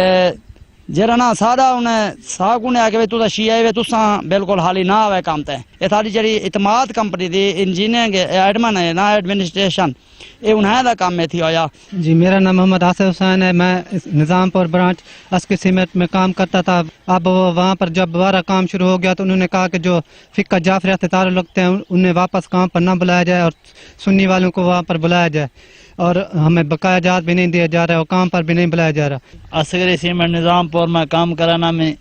जरा ना सादा उन्हें साग उन्हें आके तू शिया वे तुसा बिल्कुल हाली ना आवे काम ते ये थारी जड़ी इतमाद कंपनी दी इंजीनियरिंग एडमिन है ना एडमिनिस्ट्रेशन ये उन्हें दा काम में थी होया। जी मेरा नाम मोहम्मद आसिफ हुसैन है, मैं निज़ामपुर ब्रांच अस्की सीमेंट में काम करता था। अब वहाँ पर जब दोबारा काम शुरू हो गया तो उन्होंने कहा कि जो फिक्का जाफरिया से ताल्लुक़ रखते हैं उन्हें वापस काम पर ना बुलाया जाए और सुन्नी वालों को वहाँ पर बुलाया जाए और हमें बकाया जात भी नहीं दिया जा रहा है और काम पर भी नहीं बुलाया जा रहा। असगरी सीमेंट निज़ामपुर में काम कराना में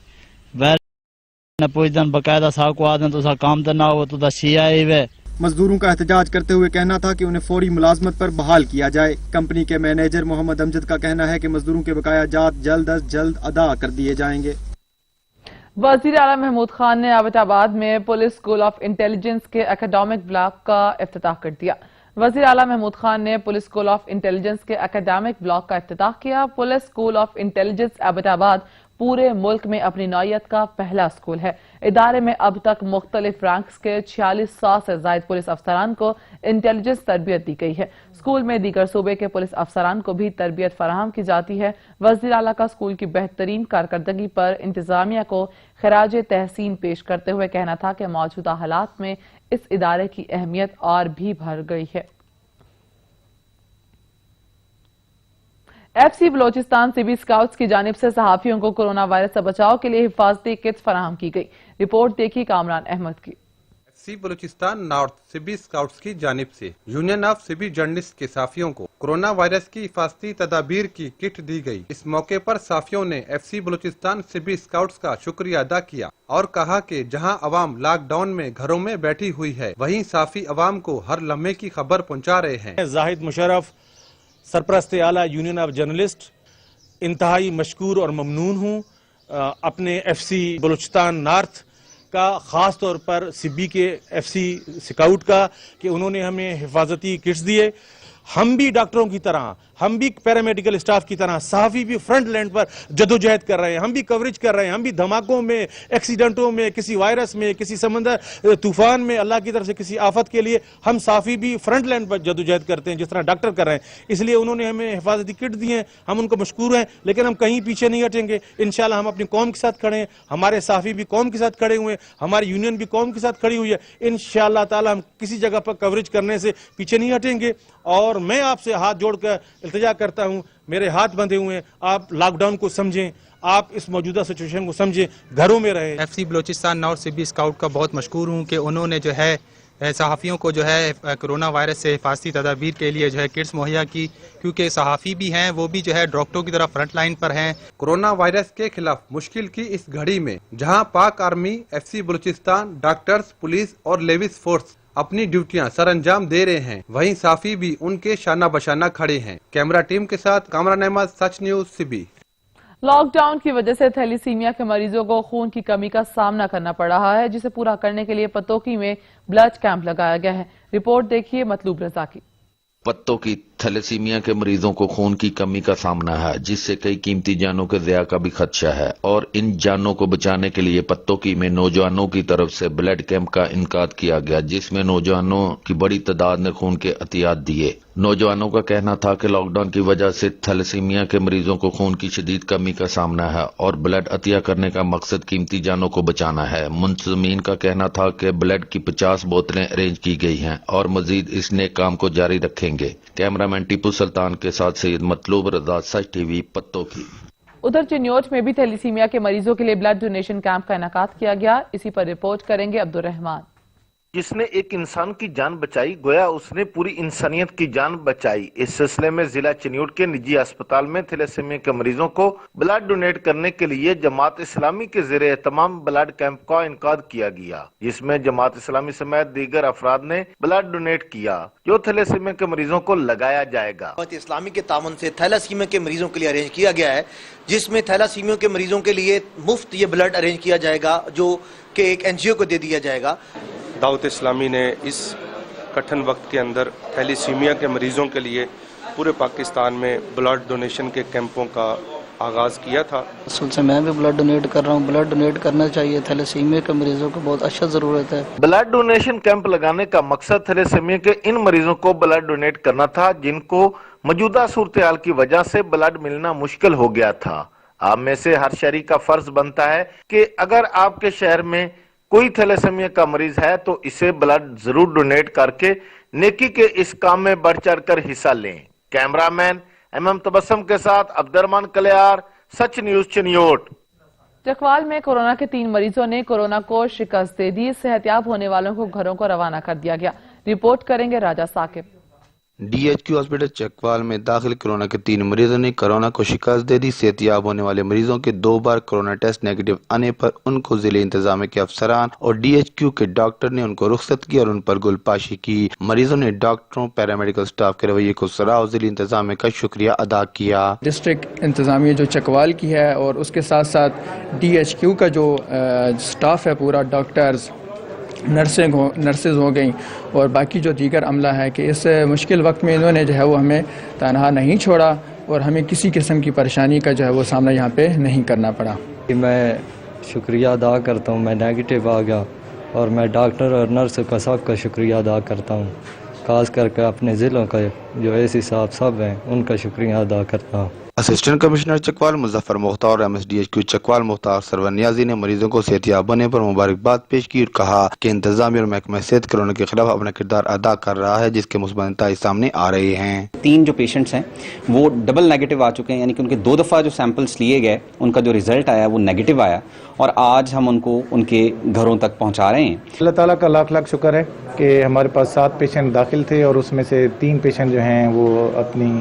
पूछदन बकायदा साहब को आदन तो काम तो ना हो तो शिया ही वे। मजदूरों का एहतजाज करते हुए कहना था कि उन्हें फौरी मुलाजमत पर बहाल किया जाए। कंपनी के मैनेजर मोहम्मद अमजद का कहना है कि मजदूरों के बकाया जात जल्द अज जल्द अदा कर दिए जाएंगे। वज़ीर आला महमूद खान ने एबटाबाद में पुलिस स्कूल ऑफ इंटेलिजेंस के एकेडमिक ब्लॉक का इफ्तिताह कर दिया। वज़ीर आला महमूद खान ने पुलिस स्कूल ऑफ इंटेलिजेंस के एकेडमिक ब्लॉक का इफ्तिताह किया। Police school of intelligence Abbottabad पूरे मुल्क में अपनी नौयत का पहला स्कूल है। इदारे में अब तक मुख्तलिफ रैंक्स के 4600 से ज्यादा पुलिस अफसरान को इंटेलिजेंस तरबियत दी गई है। स्कूल में दीगर सूबे के पुलिस अफसरान को भी तरबियत फराहम की जाती है। वज़ीर आला का स्कूल की बेहतरीन कारकर्दगी पर इंतजामिया को खराज तहसीन पेश करते हुए कहना था कि मौजूदा हालात में इस इदारे की अहमियत और भी बढ़ गई है। FC बलोचिस्तान सीबी स्काउट्स की जानिब से सहाफियों को कोरोना वायरस से बचाव के लिए हिफाजती किट्स फराहम की गई। रिपोर्ट देखी कामरान अहमद की। FC Balochistan north CB scouts की जानिब से यूनियन ऑफ सीबी जर्नलिस्ट के साफियों को कोरोना वायरस की हिफाजती तदाबीर की किट दी गई। इस मौके पर साफियों ने FC बलोचिस्तान सीबी स्काउट्स का शुक्रिया अदा किया और कहा कि जहां अवाम लॉकडाउन में घरों में बैठी हुई है, वहीं साफी अवाम को हर लम्हे की खबर पहुँचा रहे हैं। जाहिद मुशर्रफ सरपरस्त आला यूनियन ऑफ जर्नलिस्ट इंतहाई मशकूर और ममनून हूँ अपने FC बलूचिस्तान नॉर्थ का, ख़ास तौर पर सीबी के FC स्काउट का, कि उन्होंने हमें हिफाजती किट्स दिए। हम भी डॉक्टरों की तरह, हम भी पैरामेडिकल स्टाफ की तरह, सहाफ़ी भी फ्रंट लाइन पर जदोजहद कर रहे हैं, हम भी कवरेज कर रहे हैं, हम भी धमाकों में, एक्सीडेंटों में, किसी वायरस में, किसी समंदर तूफान में, अल्लाह की तरफ से किसी आफत के लिए हम सहाफ़ी भी फ्रंट लाइन पर जदोजहद करते हैं जिस तरह डॉक्टर कर रहे हैं। इसलिए उन्होंने हमें हिफाजती किट दी हैं, हम उनको मशकूर हैं, लेकिन हम कहीं पीछे नहीं हटेंगे। इंशाल्लाह हम अपनी कौम के साथ खड़े हैं, हमारे सहाफ़ी भी कौम के साथ खड़े हुए हैं, हमारी यूनियन भी कौम के साथ खड़ी हुई है। इंशाल्लाह ताला हम किसी जगह पर कवरेज करने से पीछे नहीं हटेंगे। और मैं आपसे हाथ जोड़कर इल्तिजा करता हूं, मेरे हाथ बंधे हुए हैं, आप लॉकडाउन को समझें, आप इस मौजूदा सिचुएशन को समझें, घरों में रहें। FC Balochistan north CB scout का बहुत मशकूर हूँ कि उन्होंने जो है सहाफ़ियों को जो है कोरोना वायरस से हिफाजती तदाबीर के लिए जो है किट्स मुहैया की, क्योंकि सहाफ़ी भी हैं, वो भी जो है डॉक्टरों की तरह फ्रंट लाइन पर हैं। कोरोना वायरस के खिलाफ मुश्किल की इस घड़ी में जहां पाक army, FC Balochistan, doctors, police और लेविस फोर्स अपनी ड्यूटियां सर अंजाम दे रहे हैं, वहीं साफी भी उनके शाना बशाना खड़े हैं। कैमरा टीम के साथ कामरान अहमद, सच न्यूज सीबी। लॉकडाउन की वजह से थैलीसीमिया के मरीजों को खून की कमी का सामना करना पड़ रहा है, जिसे पूरा करने के लिए पतोकी में ब्लड कैंप लगाया गया है। रिपोर्ट देखिए मतलूब रजा की। पत्तोकी थैलेसीमिया के मरीजों को खून की कमी का सामना है, जिससे कई कीमती जानों के ज़िया का भी खदशा है और इन जानों को बचाने के लिए पत्तोकी में नौजवानों की तरफ से ब्लड कैंप का इनकाद किया गया, जिसमें नौजवानों की बड़ी तादाद ने खून के अतियात दिए। नौजवानों का कहना था कि लॉकडाउन की वजह से थैलेसीमिया के मरीजों को खून की शदीद कमी का सामना है और ब्लड अतिया करने का मकसद कीमती जानों को बचाना है। मुंतजमीन का कहना था कि ब्लड की 50 बोतलें अरेंज की गई हैं और मजीद इस नेक काम को जारी रखेंगे। कैमरामैन टीपू सुल्तान के साथ सैयद मतलूब रजा, सच टीवी, पत्तोकी। उधर चिन्योट में भी थैलीसीमिया के मरीजों के लिए ब्लड डोनेशन कैंप का इनेकाद किया गया। इसी पर रिपोर्ट करेंगे अब्दुल रहमान। जिसने एक इंसान की जान बचाई, गोया उसने पूरी इंसानियत की जान बचाई। इस सिलसिले में जिला चिन्योट के निजी अस्पताल में थैलेसीमिया के मरीजों को ब्लड डोनेट करने के लिए जमात इस्लामी के ज़रिए तमाम ब्लड कैंप का इनकाद किया गया, जिसमें जमात इस्लामी समेत दीगर अफराद ने ब्लड डोनेट किया, जो थैलेसीमिया के मरीजों को लगाया जाएगा। जमात इस्लामी के तावन से थैलेसीमिया के मरीजों के लिए अरेंज किया गया है, जिसमें थैलेसीमिया के मरीजों के लिए मुफ्त ये ब्लड अरेंज किया जाएगा, जो कि एक NGO को दे दिया जाएगा। दावत इस्लामी ने इस कठिन वक्त के अंदर थैलीसीमिया के मरीजों के लिए पूरे पाकिस्तान में ब्लड डोनेशन के कैंपों का आगाज़ किया था। असल से मैं भी ब्लड डोनेट कर रहा हूँ। ब्लड डोनेट करना चाहिए, थैलेसीमिया के मरीजों को बहुत अच्छा ज़रूरत है। ब्लड डोनेशन कैंप लगाने का मकसद थैलेसीमिया के इन मरीजों को ब्लड डोनेट करना था जिनको मौजूदा सूरत-ए-हाल की वजह से ब्लड मिलना मुश्किल हो गया था। आप में से हर शहरी का फर्ज बनता है कि अगर आपके शहर में कोई थैलेसीमिया का मरीज है तो इसे ब्लड जरूर डोनेट करके नेकी के इस काम में बढ़ चढ़ कर हिस्सा लें। कैमरामैन एमएम तबस्सुम के साथ अब्दुर्रहमान कलियार, सच न्यूज चिन्योट। चकवाल में कोरोना के 3 मरीजों ने कोरोना को शिकस्त दे दी। सेहतियाब होने वालों को घरों को रवाना कर दिया गया। रिपोर्ट करेंगे राजा साकिब। DHQ हॉस्पिटल चकवाल में दाखिल कोरोना के 3 मरीजों ने कोरोना को शिकस्त दे दी। सेहतियाब होने वाले मरीजों के 2 बार कोरोना टेस्ट नेगेटिव आने पर उनको जिले इंतजामिया के अफसरान और DHQ के डॉक्टर ने उनको रुख्सत किया और उन पर गुलपाशी की। मरीजों ने डॉक्टरों, पैरामेडिकल स्टाफ के रवैये को सराहा और जिले इंतजामिया का शुक्रिया अदा किया। डिस्ट्रिक्ट इंतजामिया जो चकवाल की है और उसके साथ साथ DHQ का जो स्टाफ है पूरा, डॉक्टर्स, नर्सेज हो गई और बाकी जो दीगर अमला है कि इस मुश्किल वक्त में इन्होंने जो है वो हमें तनहा नहीं छोड़ा और हमें किसी किस्म की परेशानी का जो है वो सामना यहाँ पे नहीं करना पड़ा। मैं शुक्रिया अदा करता हूँ, मैं नेगेटिव आ गया और मैं डॉक्टर और नर्स का सबका शुक्रिया अदा करता हूँ, खास करके अपने ज़िलों का जो एसी साहब सब हैं उनका शुक्रिया अदा करता हूँ। असिस्टेंट कमिश्नर चकवाल मुजफ्फर मुख्तार और MSDHQ चकवाल मुख्तार सरवर नियाजी ने मरीजों को सेहतियाब होने पर मुबारकबाद पेश की और कहा कि इंतजामिया और महकमा सेहत कोरोना के खिलाफ अपना किरदार अदा कर रहा है जिसके मुस्बत नतीजे सामने आ रहे हैं। 3 जो पेशेंट्स हैं वो डबल नेगेटिव आ चुके हैं, यानी कि उनके 2 दफ़ा जो सैंपल्स लिए गए उनका जो रिजल्ट आया वो नेगेटिव आया और आज हम उनको उनके घरों तक पहुँचा रहे हैं। अल्लाह ताला का लाख लाख शुक्र है कि हमारे पास 7 पेशेंट दाखिल थे और उसमें से 3 पेशेंट जो हैं वो अपनी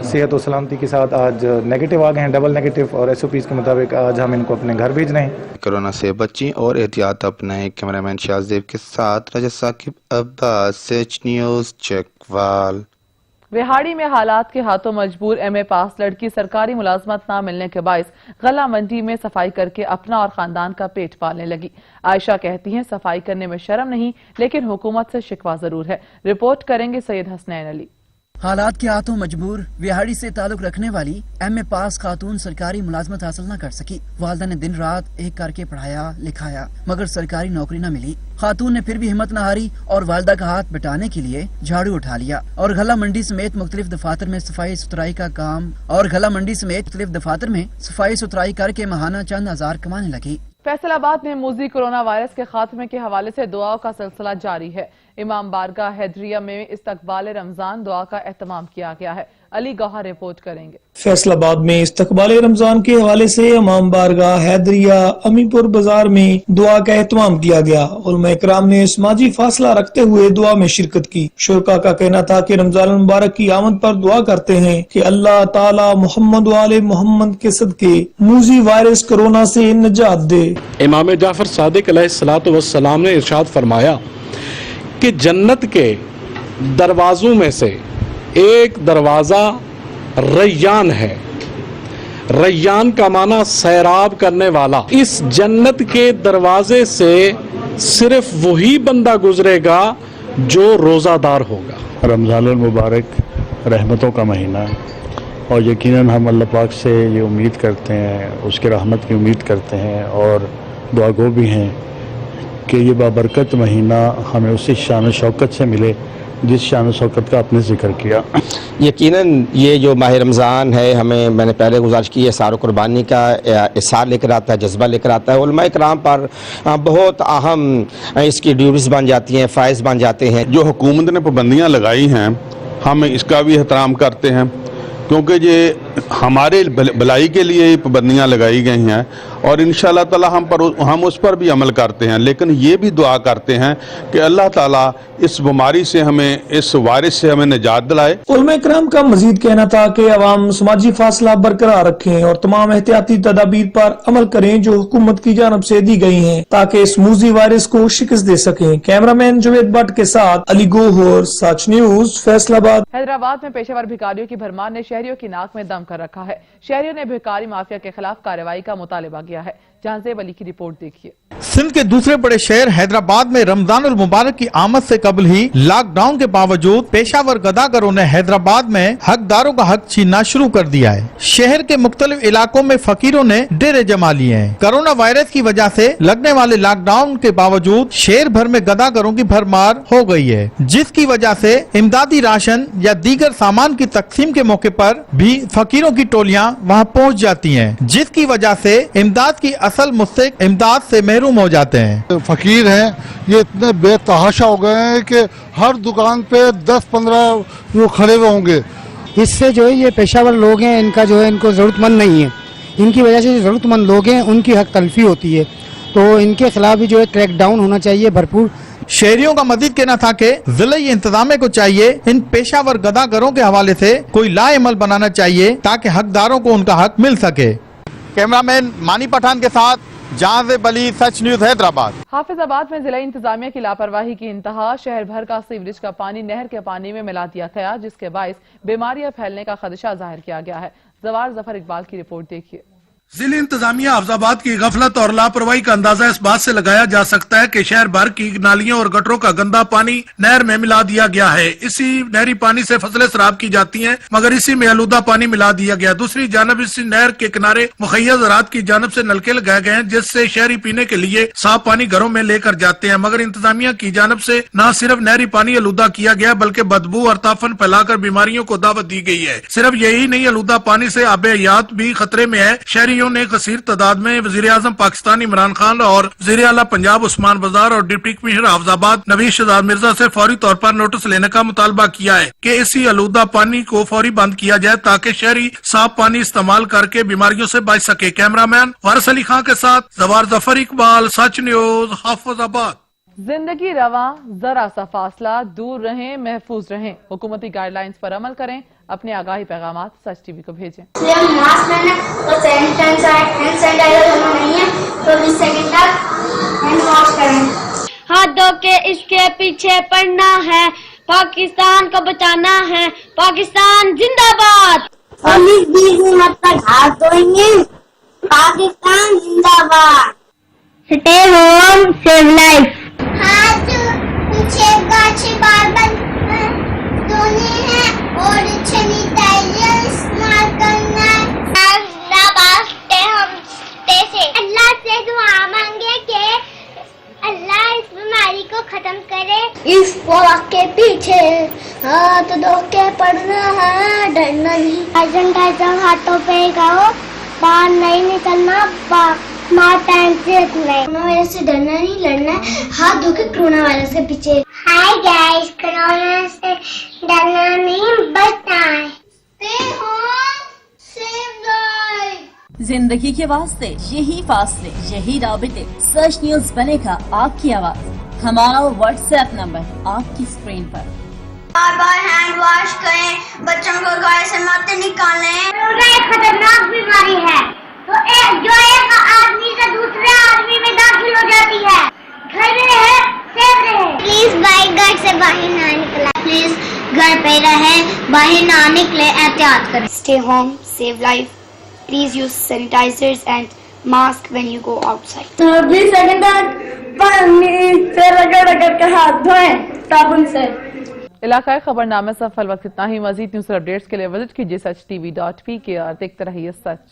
सेहत और सलामती के साथ आज नेगेटिव आ गए हैं, डबल नेगेटिव, और SOPs के मुताबिक आज हम इनको अपने घर भेज रहे हैं। कोरोना से बचें और एहतियात अपनाएं। कैमरामैन शाहजेब के साथ राजा साकिब, अब्बास, सच न्यूज चकवाल। विहाड़ी में हालात के हाथों मजबूर MA पास लड़की सरकारी मुलाजमत ना मिलने के बायस गला मंडी में सफाई करके अपना और खानदान का पेट पालने लगी। आयशा कहती हैं सफाई करने में शर्म नहीं लेकिन हुकूमत से शिकवा जरूर है। रिपोर्ट करेंगे सैयद हसनैन अली। हालात के हाथों मजबूर विहाड़ी से ताल्लुक रखने वाली MA पास खातून सरकारी मुलाजमत हासिल न कर सकी। वालिदा ने दिन रात एक करके पढ़ाया लिखाया मगर सरकारी नौकरी न मिली। खातून ने फिर भी हिम्मत न हारी और वालिदा का हाथ बटाने के लिए झाड़ू उठा लिया और गला मंडी समेत मुख्तलिफ दफातर में सफाई सुथराई करके महाना चंद हजार कमाने लगी। फैसलाबाद में मूजी कोरोना वायरस के खात्मे के हवाले से दुआओं का सिलसिला जारी है। इमाम बारगाह हैदरिया में इस्तकबाल रमजान दुआ का एहतमाम किया गया है। अली गौहर रिपोर्ट करेंगे। फैसलाबाद में इस्तकबाल रमजान के हवाले से इमाम बारगाह हैदरिया अमीपुर बाजार में दुआ का एहतमाम किया गया। उलमा इकराम ने समाजी फासला रखते हुए दुआ में शिरकत की। शुरका का कहना था कि रमजान मुबारक की आमद पर दुआ करते हैं कि अल्लाह ताला मोहम्मद वाले मोहम्मद के सदके मूजी वायरस कोरोना से निजात दे। इमाम जाफर सादिक अलैहिस्सलातु वस्सलाम ने इरशाद फरमाया कि जन्नत के दरवाजों में से एक दरवाजा रैयान है। रैयान का माना सैराब करने वाला। इस जन्नत के दरवाजे से सिर्फ वही बंदा गुजरेगा जो रोजादार होगा। रमजानुल मुबारक रहमतों का महीना है और यकीनन हम अल्लाह पाक से ये उम्मीद करते हैं, उसके रहमत की उम्मीद करते हैं और दुआगो भी हैं कि ये बाबरकत महीना हमें उसी शान शौकत से मिले जिस शान शौकत का आपने जिक्र किया। यकीनन ये जो माह रमज़ान है हमें, मैंने पहले गुजारिश की है, सारो कुर्बानी का इसार लेकर आता है, जज्बा लेकर आता है। उलमा इकराम पर बहुत अहम इसकी ड्यूटीज़ बन जाती हैं, फ़ाइज़ बन जाते हैं। जो हुकूमत ने पाबंदियाँ लगाई हैं हम इसका भी एहतराम करते हैं क्योंकि ये हमारे भलाई के लिए ये पाबंदियाँ लगाई गई हैं और इंशाअल्लाह ताला हम उस पर भी अमल करते हैं। लेकिन ये भी दुआ करते हैं कि अल्लाह ताला इस बीमारी से हमें, इस वायरस से हमें निजात दिलाए। उलमा इकराम का मजीद कहना था कि अवाम समाजी फासला बरकरार रखें और तमाम एहतियाती तदाबीर पर अमल करें जो हुकूमत की जानब से दी गई हैं ताकि इस मूजी वायरस को शिकस्त दे सकें। कैमरामैन जुवेद भट्ट के साथ अली गोहर, सच न्यूज, फैसलाबाद। हैदराबाद में पेशेवर भिखारियों की भरमार ने شہریوں کی ناک میں دم کر رکھا ہے۔ شہریوں نے بھکاری مافیا کے خلاف کارروائی کا مطالبہ کیا ہے۔ جہاں زیب علی کی رپورٹ دیکھیے۔ سندھ کے دوسرے بڑے شہر حیدرآباد میں رمضان المبارک کی آمد سے قبل ہی لاک ڈاؤن کے باوجود پیشہ ور گداگروں نے حیدرآباد میں حقداروں کا حق چھیننا شروع کر دیا ہے۔ شہر کے مختلف علاقوں میں فقیروں نے ڈیرے جما لیے ہیں۔ کرونا وائرس کی وجہ سے لگنے والے لاک ڈاؤن کے باوجود شہر بھر میں گداگروں کی بھرمار ہو گئی ہے، جس کی وجہ سے امدادی راشن یا دیگر سامان کی تقسیم کے موقع پر بھی فقیروں کی ٹولیاں وہاں پہنچ جاتی ہیں، جس کی وجہ سے امداد کی اصل مستحق امداد سے محروم ہو جاتے ہیں۔ فقیر ہیں، یہ اتنے بے تحاشا ہو گئے ہیں کہ ہر دکان پہ 10-15 لوگ کھڑے ہوئے ہوں گے۔ اس سے جو ہے یہ پیشہ ور لوگ ہیں، ان کا جو ہے ان کو ضرورت مند نہیں ہے، ان کی وجہ سے جو ضرورت مند لوگ ہیں ان کی حق تلفی ہوتی ہے، تو ان کے خلاف بھی جو ہے کریک ڈاؤن ہونا چاہیے بھرپور۔ شہریوں کا مزید کہنا تھا کہ ضلعی انتظامیہ کو چاہیے ان پیشہ ور گداگروں کے حوالے سے کوئی لا عمل بنانا چاہیے تاکہ حقداروں کو ان کا حق مل سکے۔ کیمرامین مانی پٹھان کے ساتھ جہاں زیب علی، سچ نیوز حیدرآباد۔ حافظ آباد میں ضلع انتظامیہ کی لاپرواہی کی انتہا، شہر بھر کا سیوریج کا پانی نہر کے پانی میں ملا دیا گیا، جس کے باعث بیماریاں پھیلنے کا خدشہ ظاہر کیا گیا ہے۔ زوار ظفر اقبال کی رپورٹ دیکھیے۔ ضلع انتظامیہ حافظ آباد کی غفلت اور لاپرواہی کا اندازہ اس بات سے لگایا جا سکتا ہے کہ شہر بھر کی نالیوں اور گٹروں کا گندا پانی نہر میں ملا دیا گیا ہے۔ اسی نہری پانی سے فصلیں سراب کی جاتی ہیں، مگر اسی میں آلودہ پانی ملا دیا گیا۔ دوسری جانب اسی نہر کے کنارے مخیز زراعت کی جانب سے نلکے لگائے گئے ہیں، جس سے شہری پینے کے لیے صاف پانی گھروں میں لے کر جاتے ہیں، مگر انتظامیہ کی جانب سے نہ صرف نہری پانی آلودہ کیا گیا بلکہ بدبو اور تافن پھیلا کر بیماریوں کو دعوت دی گئی ہے۔ صرف یہی نہیں، آلودہ پانی سے آب حیات بھی خطرے میں ہے۔ شہریوں نے کثیر تعداد میں وزیر اعظم پاکستان عمران خان اور وزیر اعلیٰ پنجاب عثمان بزدار اور ڈپٹی کمشنر حافظ آباد نوید شہزاد مرزا سے فوری طور پر نوٹس لینے کا مطالبہ کیا ہے کہ اسی آلودہ پانی کو فوری بند کیا جائے تاکہ شہری صاف پانی استعمال کر کے بیماریوں سے بچ سکے۔ کیمرامین وارث علی خان کے ساتھ زوار ظفر اقبال، سچ نیوز حافظ آباد۔ زندگی رواں، ذرا سا فاصلہ، دور رہیں، محفوظ رہیں، حکومتی گائیڈ لائنز پر عمل کریں، اپنے آگاہی پیغامات سچ ٹی وی کو بھیجیں۔ ماسک پہننا اور ہینڈ سینیٹائزر ہونا نہیں ہے تو 20 سیکنڈ تک ہینڈ واش کریں۔ ہاتھ دھو کے اس کے پیچھے پڑنا ہے، پاکستان کو بچانا ہے، پاکستان زندہ باد۔ 19-20 منٹ تک ہاتھ دھوئیں گے، پاکستان زندہ باد۔ Stay home, save life. ہاتھ پیچھے گاچھے بار بار دھونے ہیں اور سینیٹائزر استعمال کرنا ہے۔ اللہ سے دعا مانگے کہ اللہ اس بیماری کو ختم کرے۔ اس وقت کے پیچھے ہاتھ دھو کے پڑنا ہے، ڈرنا نہیں۔ سینیٹائزر ہاتھوں پہ لگاؤ، باہر نہیں نکلنا، ٹائم سے کورونا وائرس سے ڈرنا نہیں، لڑنا ہے، ہاتھ دھو کے کورونا وائرس کے پیچھے۔ ہائی گائز، کورونا سے ڈرنا نہیں، بچنا ہے۔ Stay home, save life۔ زندگی کے واسطے یہی فاصلے، یہی رابطے، سچ نیوز بنے گا آپ کی آواز۔ ہمارا واٹس ایپ نمبر آپ کی اسکرین پر۔ بار بار ہینڈ واش کریں، بچوں کو گھر سے مت نکالیں۔ کورونا ایک خطرناک بیماری ہے تو جو ایک آدمی سے دوسرے آدمی میں داخل ہو جاتی ہے۔ گھر میں رہے، سیف رہے۔ پلیز بھائی گھر سے باہر نہ نکلیں، پلیز گھر پہ رہیں، باہر نہ نکلیں، احتیاط کریں۔ Stay home, save life. Please use sanitizers and mask when you go outside. 20 second تک پانی سے رگڑ کے ہاتھ دھوئیں صابن سے۔ علاقائی خبرنامے سے فی الوقت اتنا ہی۔ مزید نیوز اپڈیٹس کے لیے وزٹ کیجیے سچ TV.pk اور دیکھتے رہیے سچ۔